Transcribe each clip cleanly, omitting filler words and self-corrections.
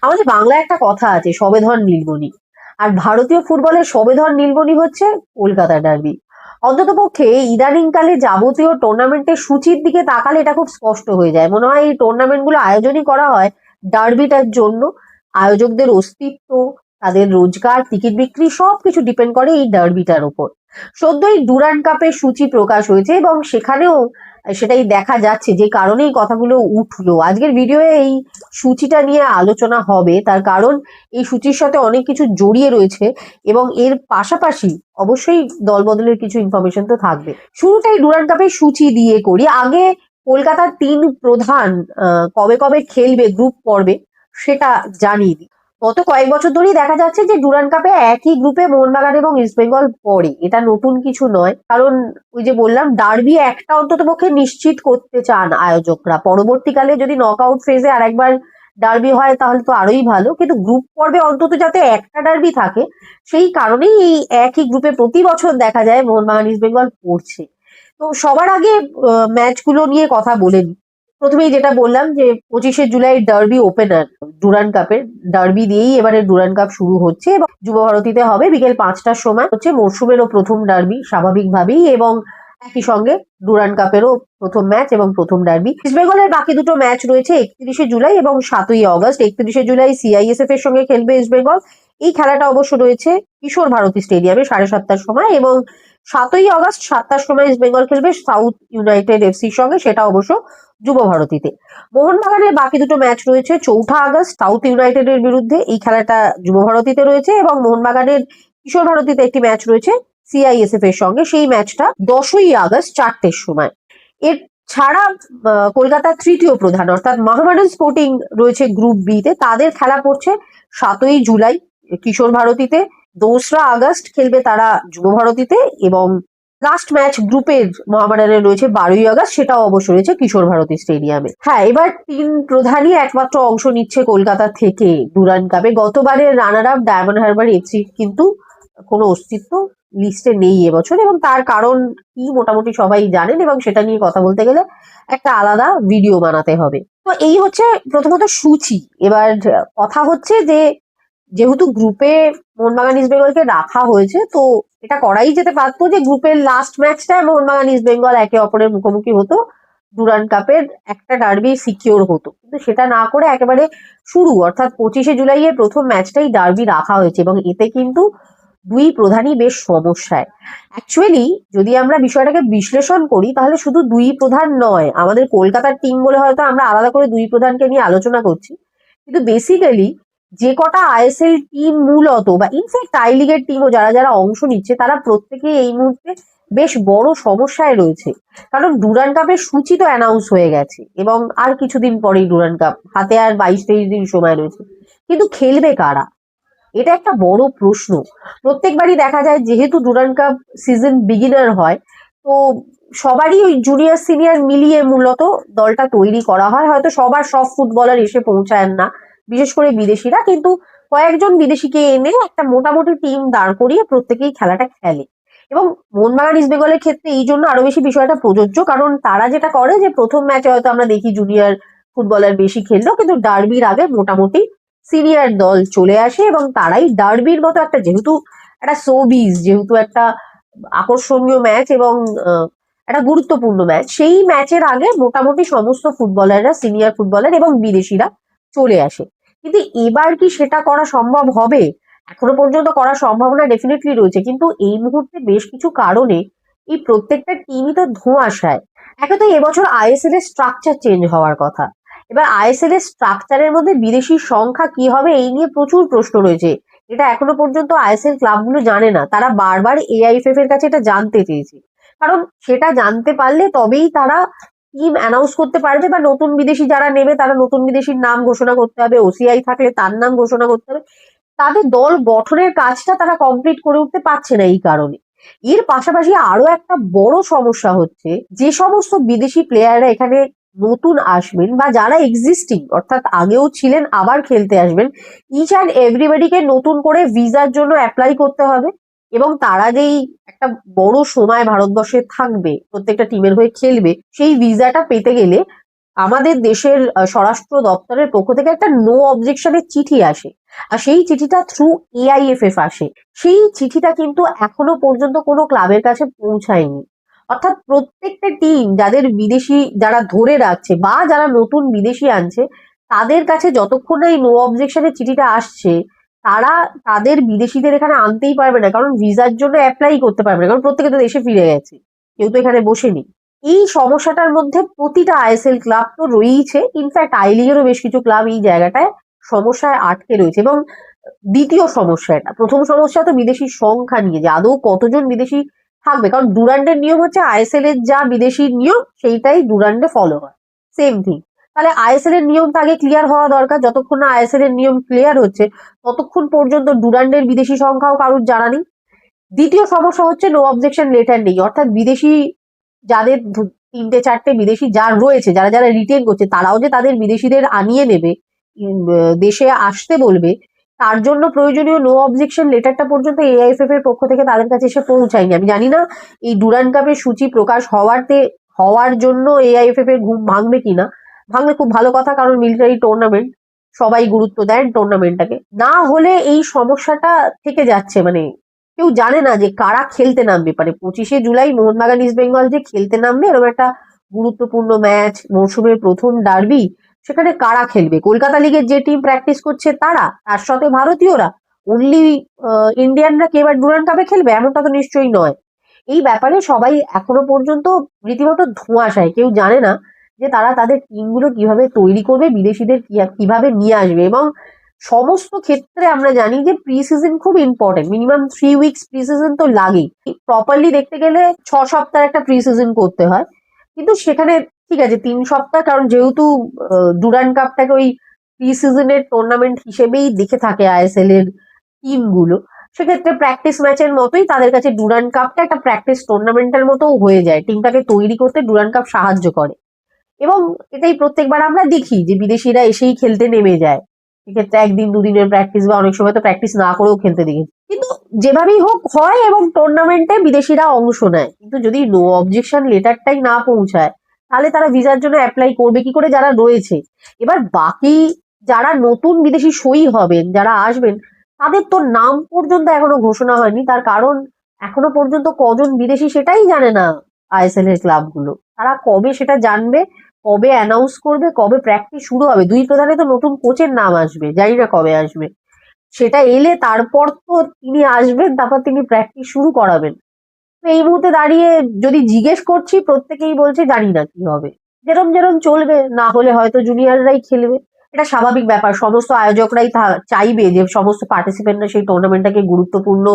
আমাদের বাংলায় একটা কথা আছে, সবেধন নীলমণি। আর ভারতীয় ফুটবলের সবেধন নীলমণি হচ্ছে কলকাতা ডার্বি। অন্ততপক্ষে ইদানিংকালে যাবতীয় টুর্নামেন্টের সূচির দিকে তাকালে এটা খুব স্পষ্ট হয়ে যায়। মনে হয় এই টুর্নামেন্টগুলো আয়োজনই করা হয় ডার্বিটার জন্য। আয়োজকদের অস্তিত্ব, তাদের রোজগার, টিকিট বিক্রি সবকিছু ডিপেন্ড করে এই ডার্বিটার উপর। সদ্যই ডুরান্ড কাপের সূচি প্রকাশ হয়েছে এবং সেখানেও সেটাই দেখা যাচ্ছে, যে কারণে এই কথাগুলো উঠলো। আজকের ভিডিওয়ে এই সূচিটা নিয়ে আলোচনা হবে, তার কারণ এই সূচির সাথে অনেক কিছু জড়িয়ে রয়েছে এবং এর পাশাপাশি অবশ্যই দল বদলের কিছু ইনফরমেশন তো থাকবে। শুরুটাই ডুরান্ড কাপের সূচি দিয়ে করি। আগে কলকাতার তিন প্রধান কবে কবে খেলবে গ্রুপ পর্বে সেটা জানিয়ে দিই। গত কয়েক বছর ধরেই দেখা যাচ্ছে যে ডুরান্ড কাপে একই গ্রুপে মোহনবাগান এবং ইস্টবেঙ্গল পড়ে। এটা নতুন কিছু নয়, কারণ ওই যে বললাম, ডার্বি একটা অন্তত পক্ষে নিশ্চিত করতে চান আয়োজকরা। পরবর্তীকালে যদি নকআউট ফেজে আরেকবার ডার্বি হয় তাহলে তো আরোই ভালো, কিন্তু গ্রুপ পর্বে অন্তত যাতে একটা ডার্বি থাকে সেই কারণেই এই একই গ্রুপে প্রতি বছর দেখা যায় মোহনবাগান ইস্টবেঙ্গল পড়ছে। তো সবার আগে ম্যাচগুলো নিয়ে কথা বলে নিই। প্রথমেই যেটা বললাম যে 25শে জুলাই ডার্বি ওপেনার ডুরান্ড কাপের। ডার্বি দিয়েই এবারে ডুরান্ড কাপ শুরু হচ্ছে এবং যুব ভারতীতে হবে বিকেল 5টার সময়। হচ্ছে মরশুমেরও প্রথম ডার্বি স্বাভাবিকভাবেই, এবং একই সঙ্গে ডুরান্ড কাপেরও প্রথম ম্যাচ এবং প্রথম ডার্বি। ইস্টবেঙ্গলের বাকি দুটো ম্যাচ রয়েছে 31শে জুলাই এবং 7ই অগস্ট। 31শে জুলাই সিআইএসএফ এর সঙ্গে খেলবে ইস্টবেঙ্গল। এই খেলাটা অবশ্য রয়েছে কিশোর ভারতী স্টেডিয়ামে 7:30টার সময়, এবং 7ই অগস্ট 7টার সময় ইস্টবেঙ্গল খেলবে সাউথ ইউনাইটেড এফসির সঙ্গে, সেটা অবশ্য যুব ভারতীতে। মোহনবাগানের বাকি দুটো ম্যাচ রয়েছে 4 আগস্ট সাউথ ইউনাইটেডের বিরুদ্ধে, এই খেলাটা যুব ভারতীতে রয়েছে, এবং মোহনবাগানের কিশোর ভারতীতে একটি ম্যাচ রয়েছে সিআইএসএফ এর সঙ্গে, সেই ম্যাচটা 10ই আগস্ট 4টের সময়। এর ছাড়া কলকাতার তৃতীয় প্রধান অর্থাৎ মোহামেডান স্পোর্টিং রয়েছে গ্রুপ বি তে, তাদের খেলা পড়ছে 7ই জুলাই কিশোর ভারতীতে। 2রা আগস্ট খেলবে তারা যুব ভারতীতে, এবং লাস্ট ম্যাচ গ্রুপের মোহামেডানের রয়েছে 12ই আগস্ট, সেটাও অবশ্য রয়েছে কিশোর ভারতী স্টেডিয়ামে। হ্যাঁ, এবার তিন প্রধানই একমাত্র অংশ নিচ্ছে কলকাতা থেকে ডুরান্ড কাপে। গতবারের runner up diamond Harbour FC কিন্তু কোনো অস্তিত্ব লিস্টে নেই এবছর, এবং তার কারণ কি মোটামুটি সবাই জানেন, এবং সেটা নিয়ে কথা বলতে গেলে একটা আলাদা ভিডিও বানাতে হবে। তো এই হচ্ছে প্রথমত সূচি। এবার কথা হচ্ছে যে যেহেতু গ্রুপে মোহনবাগান ইস্টবেঙ্গলকে রাখা হয়েছে, তো এটা করাই যেতে পারতো যে গ্রুপের লাস্ট ম্যাচটায় মোহনবাগান ইস্টবেঙ্গল একে অপরের মুখোমুখি হতো, ডুরান্ড কাপের একটা ডার্বি সিকিওর হতো। কিন্তু সেটা না করে একেবারে শুরু অর্থাৎ 25শে জুলাই এর প্রথম ম্যাচটাই ডার্বি রাখা হয়েছে, এবং এতে কিন্তু দুই প্রধানই বেশ সমস্যায়। অ্যাকচুয়ালি যদি আমরা বিষয়টাকে বিশ্লেষণ করি তাহলে শুধু দুই প্রধান নয়, আমাদের কলকাতার টিম বলে হয়তো আমরা আলাদা করে দুই প্রধানকে নিয়ে আলোচনা করছি, কিন্তু বেসিক্যালি যে কটা আইএসএল টিম মূলত, বা ইনফ্যাক্ট আই লিগের টিমও যারা যারা অংশ নিচ্ছে, তারা প্রত্যেকেই এই মুহূর্তে বেশ বড় সমস্যায় রয়েছে। কারণ ডুরান্ড কাপের সূচি তো অ্যানাউন্স হয়ে গেছে এবং আর কিছুদিন পরেই ডুরান্ড কাপ হাতে, আর 22-23 দিন সময় রয়েছে, কিন্তু খেলবে কারা? এটা একটা বড় প্রশ্ন। প্রত্যেকবারই দেখা যায় যেহেতু ডুরান্ড কাপ সিজন বিগিনার হয়, তো সবারই ওই জুনিয়র সিনিয়র মিলিয়ে মূলত দলটা তৈরি করা হয়। হয়তো সবার সব ফুটবলার এসে পৌঁছায় না, বিশেষ করে বিদেশিরা, কিন্তু কয়েকজন বিদেশিকে এনে একটা মোটামুটি টিম দাঁড় করিয়ে প্রত্যেকেই খেলাটা খেলে। এবং মোহনবাগান ইস্টবেঙ্গলের ক্ষেত্রে এই জন্য আরো বেশি বিষয়টা প্রযোজ্য, কারণ তারা যেটা করে যে প্রথম ম্যাচে হয়তো আমরা দেখি জুনিয়র ফুটবলার বেশি খেললো, কিন্তু ডার্বির আগে মোটামুটি সিনিয়র দল চলে আসে, এবং তারাই ডার্বির মতো একটা, যেহেতু একটা শোবিজ, যেহেতু একটা আকর্ষণীয় ম্যাচ এবং একটা গুরুত্বপূর্ণ ম্যাচ, সেই ম্যাচের আগে মোটামুটি সমস্ত ফুটবলাররা, সিনিয়র ফুটবলার এবং বিদেশিরা চলে আসে। কিন্তু এবার কি সেটা করা সম্ভব হবে? এখনো পর্যন্ত করার সম্ভাবনা ডেফিনেটলি রয়েছে, কিন্তু এই মুহূর্তে বেশ কিছু কারণে এই প্রত্যেকটা টিমই তো ধোঁয়াশায়। একে তো এবছর আইএসএল এর স্ট্রাকচার চেঞ্জ হওয়ার কথা। এবার আইএসএল এর স্ট্রাকচারের মধ্যে বিদেশির সংখ্যা কি হবে এই নিয়ে প্রচুর প্রশ্ন রয়েছে। এটা এখনো পর্যন্ত আইএসএল ক্লাবগুলো জানে না, তারা বারবার এআইএফএফ এর কাছে এটা জানতে চেয়েছে, কারণ সেটা জানতে পারলে তবেই তারা টিম অ্যানাউন্স করতে পারবে, বা নতুন বিদেশি যারা নেবে তারা নতুন বিদেশির নাম ঘোষণা করতে হবে, ওসিআই থাকলে তার নাম ঘোষণা করতে হবে। তাদের দল গঠনের কাজটা তারা কমপ্লিট করে উঠতে পারছে না এই কারণে। এর পাশাপাশি আরো একটা বড় সমস্যা হচ্ছে, যে সমস্ত বিদেশি প্লেয়াররা এখানে নতুন আসবেন, বা যারা এক্সিস্টিং অর্থাৎ আগেও ছিলেন আবার খেলতে আসবেন, ইচ অ্যান্ড এভরিবডিকে নতুন করে ভিসার জন্য অ্যাপ্লাই করতে হবে, এবং তারা যেই একটা বড় সময় ভারতবর্ষে থাকবে, প্রত্যেকটা টিমের হয়ে খেলবে, সেই ভিসাটা পেতে গেলে আমাদের দেশের স্বরাষ্ট্র দপ্তরের পক্ষ থেকে একটা নো অবজেকশনের চিঠি আসে, আর সেই চিঠিটা থ্রু এআইএফএফ আসে। সেই চিঠিটা কিন্তু এখনো পর্যন্ত কোনো ক্লাবের কাছে পৌঁছায়নি। অর্থাৎ প্রত্যেকটা টিম যাদের বিদেশি যারা ধরে রাখছে বা যারা নতুন বিদেশি আনছে, তাদের কাছে যতক্ষণ না এই নো অবজেকশনের চিঠিটা আসছে, তারা তাদের বিদেশিদের এখানে আনতেই পারবে না, কারণ ভিসার জন্য অ্যাপ্লাই করতে পারবে না, কারণ প্রত্যেকে তো দেশে ফিরে গেছে, কেউ তো এখানে বসেনি। এই সমস্যাটার মধ্যে প্রতিটা আইএসএল ক্লাব তো রয়েছে, ইনফ্যাক্ট আই লিগেরও বেশ কিছু ক্লাব এই জায়গাটায় সমস্যায় আটকে রয়েছে। এবং দ্বিতীয় সমস্যা, এটা প্রথম সমস্যা তো বিদেশির সংখ্যা নিয়ে, যে আদৌ কতজন বিদেশি থাকবে, কারণ ডুরান্ডের নিয়ম হচ্ছে আইএসএল এর যা বিদেশির নিয়ম সেইটাই ডুরান্ডে ফলো হয়, সেম থিং। তাহলে আইএসএল এর নিয়মটা আগে ক্লিয়ার হওয়া দরকার। যতক্ষণ না আইএসএল এর নিয়ম ক্লিয়ার হচ্ছে ততক্ষণ পর্যন্ত ডুরান্ডের বিদেশি সংখ্যাও কারুর জানা নেই। দ্বিতীয় সমস্যা হচ্ছে নো অবজেকশন লেটার নেই, অর্থাৎ বিদেশি যাদের তিনটে চারটে বিদেশি যার রয়েছে, যারা যারা রিটেন করছে, তারাও যে তাদের বিদেশিদের আনিয়ে নেবে, দেশে আসতে বলবে, তার জন্য প্রয়োজনীয় নো অবজেকশন লেটারটা পর্যন্ত এআইএফএফ এর পক্ষ থেকে তাদের কাছে এসে পৌঁছায়নি। আমি জানি না এই ডুরান্ড কাপের সূচি প্রকাশ হওয়ার জন্য এআইএফএফ এর ঘুম ভাঙবে কিনা। ভাঙলে খুব ভালো কথা, কারণ মিলিটারি টুর্নামেন্ট, সবাই গুরুত্ব দেন টুর্নামেন্টটাকে। না হলে এই সমস্যাটা থেকে যাচ্ছে, মানে কেউ জানে না যে কারা খেলতে নামবে। মানে 25শে জুলাই মোহনবাগান ইস্ট বেঙ্গল যে খেলতে নামবে, এরকম একটা গুরুত্বপূর্ণ ম্যাচ, মরশুমের প্রথম ডার্বি, সেখানে কারা খেলবে? কলকাতা লিগের যে টিম প্র্যাকটিস করছে তারা, তার সাথে ভারতীয়রা, অনলি ইন্ডিয়ানরা কে এবার ডুরান্ড কাপে খেলবে? এমনটা তো নিশ্চয়ই নয়। এই ব্যাপারে সবাই এখনো পর্যন্ত রীতিমতো ধোঁয়াশায়, কেউ জানে না যে তারা তাদের টিমগুলো কিভাবে তৈরি করবে, বিদেশিদের কিভাবে নিয়ে আসবে। এবং সমস্ত ক্ষেত্রে আমরা জানি যে প্রি সিজন খুব important, minimum 3 weeks pre season তো লাগেই। প্রপারলি দেখতে গেলে 6 সপ্তাহ একটা প্রি সিজন করতে হয়, কিন্তু সেখানে ঠিক আছে 3 সপ্তাহ, কারণ যেহেতু ডুরান্ড কাপটাকে ওই প্রি সিজনের টুর্নামেন্ট হিসেবেই দেখে থাকে আইএসএল এর টিমগুলো, সেক্ষেত্রে প্র্যাকটিস ম্যাচের মতোই তাদের কাছে ডুরান্ড কাপটা একটা প্র্যাকটিস টুর্নামেন্টের মতো হয়ে যায়। টিমটাকে তৈরি করতে ডুরান্ড কাপ সাহায্য করে, এবং এটাই প্রত্যেকবার আমরা দেখি যে বিদেশিরা এসেই খেলতে নেমে যায়। সেক্ষেত্রে একদিন দুদিনের প্র্যাকটিস বা অনেক সময় তো প্র্যাকটিস না করেও খেলতে দেখেছি। কিন্তু যেভাবেই হোক হয় এবং টুর্নামেন্টে বিদেশিরা অংশ নেয়, কিন্তু যদি নো অবজেকশন লেটারটাই না পৌঁছায়, তাহলে তারা ভিসার জন্য অ্যাপ্লাই করবে কি করে যারা রয়েছে? এবার বাকি যারা নতুন বিদেশি সই হবেন, যারা আসবেন, তাদের তো নাম পর্যন্ত এখনো ঘোষণা হয়নি। তার কারণ এখনো পর্যন্ত কজন বিদেশি সেটাই জানে না আইএসএল এর ক্লাবগুলো। তারা কবে সেটা জানবে, কবে অ্যানাউন্স করবে, কবে প্র্যাকটিস শুরু হবে? দুই প্রধানে তো নতুন কোচের নাম আসবে, জানি না কবে আসবে। সেটা এলে তারপর তো তিনি আসবেন, তারপর তিনি প্র্যাকটিস শুরু করাবেন। তো এই মুহূর্তে দাঁড়িয়ে যদি জিজ্ঞেস করছি, প্রত্যেকেই বলছে জানি না কি হবে। যেরম যেরম চলবে, না হলে হয়তো জুনিয়ররাই খেলবে। এটা স্বাভাবিক ব্যাপার, সমস্ত আয়োজকরাই চাইবে যে সমস্ত পার্টিসিপেন্টরা সেই টুর্নামেন্টটাকে গুরুত্বপূর্ণ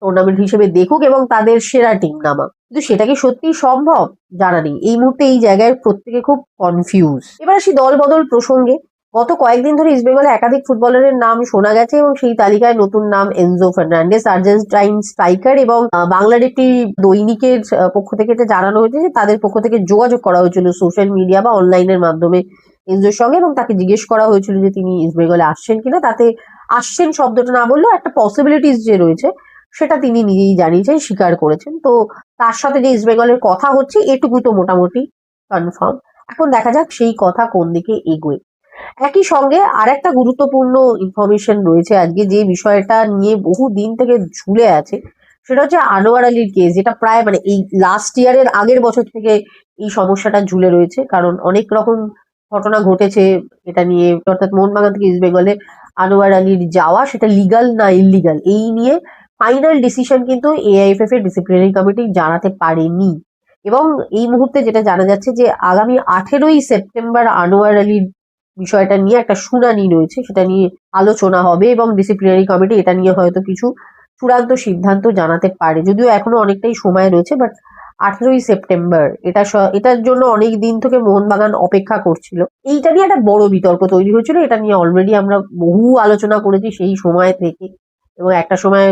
টুর্নামেন্ট হিসেবে দেখুক এবং তাদের সেরা টিম নামা। কিন্তু সেটা কি সত্যিই সম্ভব? জানা নেই। এই মুহূর্তে এই জায়গায় প্রত্যেকে খুব কনফিউজ। এবার আসি দল বদল প্রসঙ্গে। গত কয়েকদিন ধরে ইস্টবেঙ্গলে একাধিক ফুটবলারের নাম শোনা গেছে, এবং সেই তালিকায় নতুন নাম এনজো ফার্নান্ডেস, আর্জেন্টাইন স্ট্রাইকার। এবং বাংলার একটি দৈনিকের পক্ষ থেকে এটা জানানো হয়েছে যে তাদের পক্ষ থেকে যোগাযোগ করা হয়েছিল সোশ্যাল মিডিয়া বা অনলাইনের মাধ্যমে এনজোর সঙ্গে, এবং তাকে জিজ্ঞেস করা হয়েছিল যে তিনি ইস্টবেঙ্গলে আসছেন কিনা। তাতে আসছেন শব্দটা না বললেও একটা পসিবিলিটিস যে রয়েছে সেটা তিনি নিজেই জানিয়েছেন, স্বীকার করেছেন। তো তার সাথে যে ইস্টবেঙ্গলের কথা হচ্ছে এটুকু তো মোটামুটি কনফার্ম। এখন দেখা যাক সেই কথা কোন দিকে এগোয়। একই সঙ্গে আরেকটা গুরুত্বপূর্ণ ইনফরমেশন রয়েছে আজকে, যে বিষয়টা নিয়ে বহু দিন থেকে ঝুলে আছে, সেটা হচ্ছে আনোয়ার আলীর কেস, যেটা প্রায় মানে এই লাস্ট ইয়ারের আগের বছর থেকে এই সমস্যাটা ঝুলে রয়েছে। কারণ অনেক রকম ঘটনা ঘটেছে এটা নিয়ে, অর্থাৎ মোহনবাগান থেকে ইস্ট বেঙ্গলে আনোয়ার আলীর যাওয়া, সেটা লিগাল না ইললিগাল, এই নিয়ে ফাইনাল ডিসিশন কিন্তু এআইএফএফ এর ডিসিপ্লিনারি কমিটি জানাতে পারেনি। এবং এই মুহূর্তে যেটা জানা যাচ্ছে যে আগামী 18ই সেপ্টেম্বর আনোয়ার আলীর বিষয়টা নিয়ে একটা শুনানি রয়েছে, সেটা নিয়ে আলোচনা হবে এবং ডিসিপ্লিনারি কমিটি এটা নিয়ে হয়তো কিছু চূড়ান্ত সিদ্ধান্ত জানাতে পারে, যদিও এখনো অনেকটাই সময় রয়েছে। বাট 18ই সেপ্টেম্বর এটার জন্য অনেক দিন থেকে মোহনবাগান অপেক্ষা করছিল। এইটা নিয়ে একটা বড় বিতর্ক তৈরি হয়েছিল, এটা নিয়ে অলরেডি আমরা বহু আলোচনা করেছি সেই সময় থেকে, এবং একটা সময়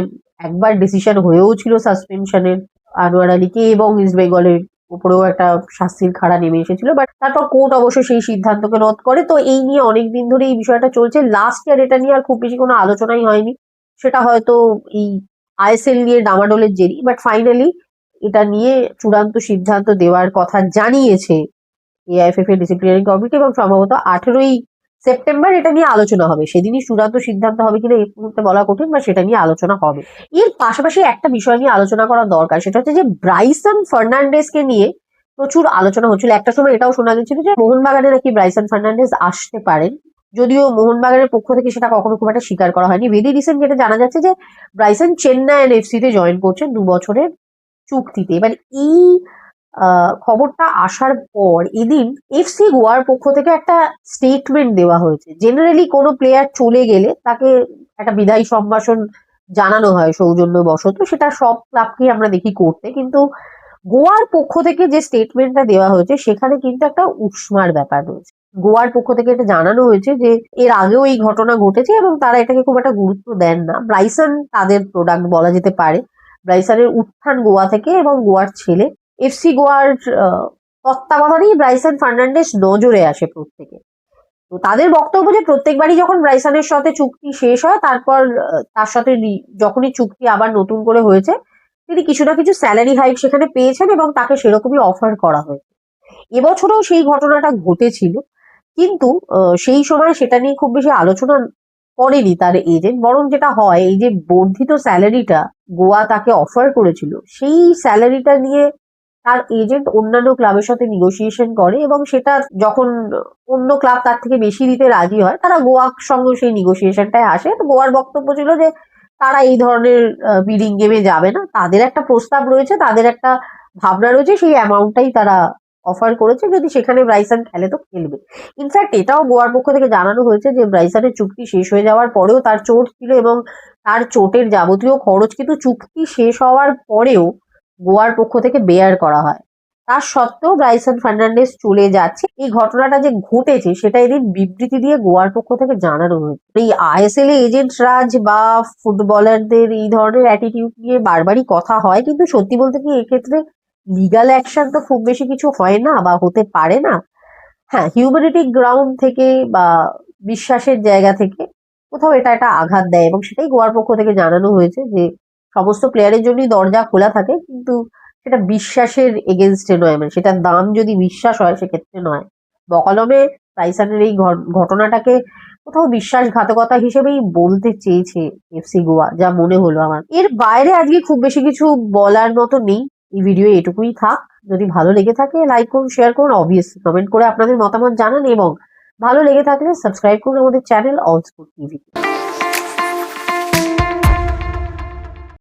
একবার ডিসিশন হয়েও ছিল সাসপেনশনের আনোয়ার আলীকে, এবং ইস্ট বেঙ্গলের উপরেও একটা শাস্তির খাড়া নেমে এসেছিল। বাট তারপর কোর্ট অবশ্য সেই সিদ্ধান্তকে রদ করে। তো এই নিয়ে অনেকদিন ধরে এই বিষয়টা চলছে। লাস্ট ইয়ার এটা নিয়ে আর খুব বেশি কোনো আলোচনাই হয়নি, সেটা হয়তো এই আইএসএল নিয়ে ডামাডোলের জেরি। বাট ফাইনালি এটা নিয়ে চূড়ান্ত সিদ্ধান্ত দেওয়ার কথা জানিয়েছে এআইএফএফ এর ডিসিপ্লিনারি কমিটি, এবং সম্ভবত 18ই সেপ্টেম্বর এটা নিয়ে আলোচনা হবে। সেদিনই চূড়ান্ত সিদ্ধান্ত হবে কিনা এই মুহূর্তে বলা কঠিন, বা সেটা নিয়ে আলোচনা হবে। এর পাশাপাশি একটা বিষয় নিয়ে আলোচনা করা দরকার, সেটা হচ্ছে যে ব্রাইসন ফার্নান্ডেজকে নিয়ে প্রচুর আলোচনা হচ্ছিল। একটা সময় এটাও শোনা গেছিল যে মোহনবাগানে নাকি ব্রাইসন ফার্নান্ডেজ আসতে পারেন, যদিও মোহনবাগানের পক্ষ থেকে সেটা কখনো খুব একটা স্বীকার করা হয়নি। ভেরি রিসেন্ট যেটা জানা যাচ্ছে যে ব্রাইসন চেন্নাই এফসি তে জয়েন করছেন 2 বছরের চুক্তিতে। এবার এই খবরটা আসার পর এদিন এফসি গোয়ার পক্ষ থেকে একটা স্টেটমেন্ট দেওয়া হয়েছে। জেনারেলি কোনো প্লেয়ার চলে গেলে তাকে একটা বিদায়ী সম্ভাষণ জানানো হয় সৌজন্যবশত, সেটা সব ক্লাবকেই আমরা দেখি করতে, কিন্তু গোয়ার পক্ষ থেকে যে স্টেটমেন্টটা দেওয়া হয়েছে সেখানে কিন্তু একটা উষ্মার ব্যাপার রয়েছে। গোয়ার পক্ষ থেকে এটা জানানো হয়েছে যে এর আগেও এই ঘটনা ঘটেছে এবং তারা এটাকে খুব একটা গুরুত্ব দেন না। ব্রাইসন তাদের প্রোডাক্ট বলা যেতে পারে। ব্রাইসনের উত্থান গোয়া থেকে, এবং গোয়ার ছেলে এফসি গোয়ার তত্ত্বাবধানেই ব্রাইসন ফার্নান্ডেজ নজরে আসে প্রত্যেকে। তো তাদের বক্তব্য যে প্রত্যেকবারই যখন ব্রাইসনের সাথে চুক্তি শেষ হয়, তারপর তার সাথে যখনই চুক্তি আবার নতুন করে হয়েছে, তিনি কিছু না কিছু স্যালারি হাইক সেখানে পেয়েছেন এবং তাকে সেরকমই অফার করা হয়েছে। এবছরেও সেই ঘটনাটা ঘটেছিল, কিন্তু সেই সময় সেটা নিয়ে খুব বেশি আলোচনা করেনি তার এজেন্ট। বরং যেটা হয়, এই যে বর্ধিত স্যালারিটা গোয়া তাকে অফার করেছিল, সেই স্যালারিটা নিয়ে তার এজেন্ট অন্যান্য ক্লাবের সাথে নেগোসিয়েশন করে, এবং সেটা যখন অন্য ক্লাব তার থেকে বেশি দিতে রাজি হয়, তারা গোয়ার সঙ্গে সেই নেগোসিয়েশনটায় আসে। তো গোয়ার বক্তব্য ছিল যে তারা এই ধরনের বিডিং গেমে যাবে না, তাদের একটা প্রস্তাব রয়েছে, তাদের একটা ভাবনা রয়েছে, সেই অ্যামাউন্টটাই তারা অফার করেছে, যদি সেখানে ব্রাইসন খেলে তো খেলবে। ইনফ্যাক্ট এটাও গোয়ার পক্ষ থেকে জানানো হয়েছে যে ব্রাইসনের চুক্তি শেষ হয়ে যাওয়ার পরেও তার চোট ছিল, এবং তার চোটের যাবতীয় খরচ কিন্তু চুক্তি শেষ হওয়ার পরেও গোয়ার পক্ষ থেকে বেয়ার করা হয়। তার সত্ত্বেও ব্রাইসন ফার্নান্ডেজ চলে যাচ্ছে। এই ঘটনাটা যে ঘটেছে সেটা এদিন বিবৃতি দিয়ে গোয়ার পক্ষ থেকে জানানো হয়েছে। এই আইএসএল এ এজেন্ট রাজ বা ফুটবলারদের এই ধরনের অ্যাটিটিউড নিয়ে বারবারই কথা হয়, কিন্তু সত্যি বলতে কি এক্ষেত্রে লিগাল অ্যাকশন তো খুব বেশি কিছু হয় না বা হতে পারে না। হ্যাঁ, হিউম্যানিটি গ্রাউন্ড থেকে বা বিশ্বাসের জায়গা থেকে কোথাও এটা একটা আঘাত দেয়, এবং সেটাই গোয়ার পক্ষ থেকে জানানো হয়েছে যে সমস্ত প্লেয়ারের জন্যই দরজা খোলা থাকে, কিন্তু সেটা বিশ্বাসের এগেনস্টে নয়, মানে সেটার দাম যদি বিশ্বাস হয় সেক্ষেত্রে নয়। বকলমে ব্রাইসনের এই ঘটনাটাকে কোথাও বিশ্বাসঘাতকতা হিসেবেই বলতে চেয়েছে এফসি গোয়া, যা মনে হলো আমার। এর বাইরে আজকে খুব বেশি কিছু বলার মতো নেই। এই ভিডিও এটুকুই থাক। যদি ভালো লেগে থাকে লাইক করুন, শেয়ার করুন, অবভিয়াসলি কমেন্ট করে আপনাদের মতামত জানান, এবং ভালো লেগে থাকলে সাবস্ক্রাইব করুন আমাদের চ্যানেল অল স্পোর্ট টিভি।